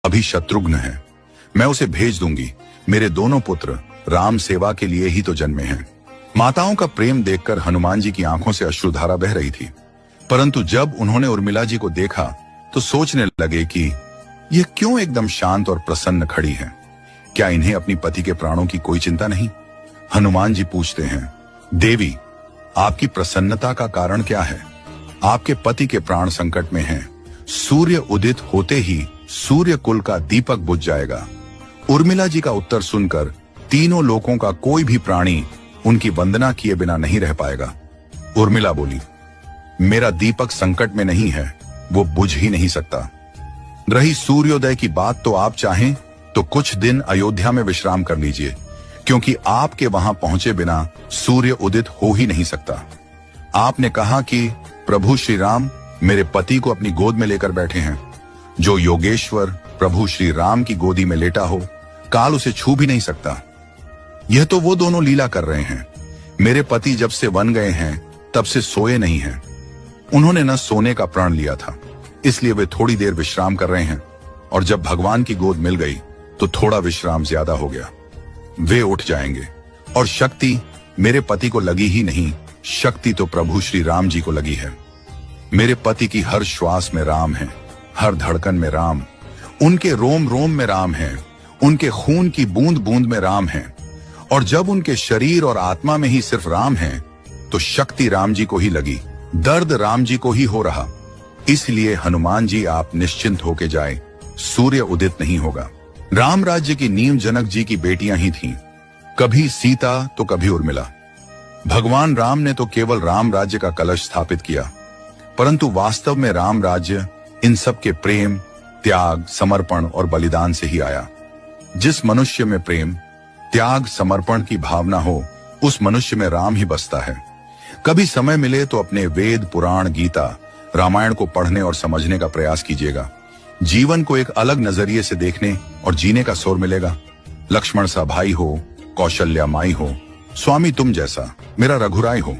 अभी शत्रुघ्न है, मैं उसे भेज दूंगी। मेरे दोनों पुत्र राम सेवा के लिए ही तो जन्मे हैं। माताओं का प्रेम देखकर हनुमान जी की आंखों से अश्रुधारा बह रही थी, परंतु जब उन्होंने उर्मिला जी को देखा तो सोचने लगे कि ये क्यों एकदम शांत और प्रसन्न खड़ी हैं? क्या इन्हें अपनी पति के प्राणों की कोई चिंता नहीं? हनुमान जी पूछते हैं, देवी, आपकी प्रसन्नता का कारण क्या है? आपके पति के प्राण संकट में हैं। सूर्य उदित होते ही सूर्य कुल का दीपक बुझ जाएगा। उर्मिला जी का उत्तर सुनकर तीनों लोकों का कोई भी प्राणी उनकी वंदना किए बिना नहीं रह पाएगा। उर्मिला बोली, मेरा दीपक संकट में नहीं है, वो बुझ ही नहीं सकता। रही सूर्योदय की बात, तो आप चाहें तो कुछ दिन अयोध्या में विश्राम कर लीजिए, क्योंकि आपके वहां पहुंचे बिना सूर्य उदित हो ही नहीं सकता। आपने कहा कि प्रभु श्री राम मेरे पति को अपनी गोद में लेकर बैठे हैं। जो योगेश्वर प्रभु श्री राम की गोदी में लेटा हो, काल उसे छू भी नहीं सकता। यह तो वो दोनों लीला कर रहे हैं। मेरे पति जब से वन गए हैं तब से सोए नहीं हैं। उन्होंने न सोने का प्रण लिया था, इसलिए वे थोड़ी देर विश्राम कर रहे हैं, और जब भगवान की गोद मिल गई तो थोड़ा विश्राम ज्यादा हो गया। वे उठ जाएंगे। और शक्ति मेरे पति को लगी ही नहीं, शक्ति तो प्रभु श्री राम जी को लगी है। मेरे पति की हर श्वास में राम है, हर धड़कन में राम, उनके रोम रोम में राम है, उनके खून की बूंद बूंद में राम है। और जब उनके शरीर और आत्मा में ही सिर्फ राम है, तो शक्ति राम जी को ही लगी, दर्द राम जी को ही हो रहा। इसलिए हनुमान जी, आप निश्चिंत होके जाए, सूर्य उदित नहीं होगा। राम राज्य की नींव जनक जी की बेटियां ही थीं, कभी सीता तो कभी उर्मिला। भगवान राम ने तो केवल राम राज्य का कलश स्थापित किया, परंतु वास्तव में राम राज्य इन सब के प्रेम, त्याग, समर्पण और बलिदान से ही आया। जिस मनुष्य में प्रेम, त्याग, समर्पण की भावना हो, उस मनुष्य में राम ही बसता है। कभी समय मिले तो अपने वेद, पुराण, गीता, रामायण को पढ़ने और समझने का प्रयास कीजिएगा। जीवन को एक अलग नजरिए से देखने और जीने का शोर मिलेगा। लक्ष्मण सा भाई हो, कौशल्या माई हो, स्वामी तुम जैसा मेरा रघुराय हो,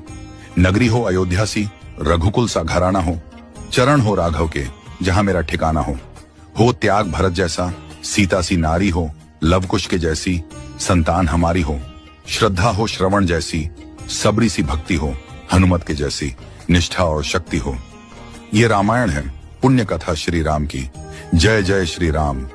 नगरी हो अयोध्या सी, रघुकुल सा घराना हो, चरण हो राघव के जहां मेरा ठिकाना हो त्याग भरत जैसा, सीता सी नारी हो, लवकुश के जैसी संतान हमारी हो, श्रद्धा हो श्रवण जैसी, सबरी सी भक्ति हो, हनुमत के जैसी निष्ठा और शक्ति हो। ये रामायण है, पुण्य कथा श्री राम की। जय जय श्री राम।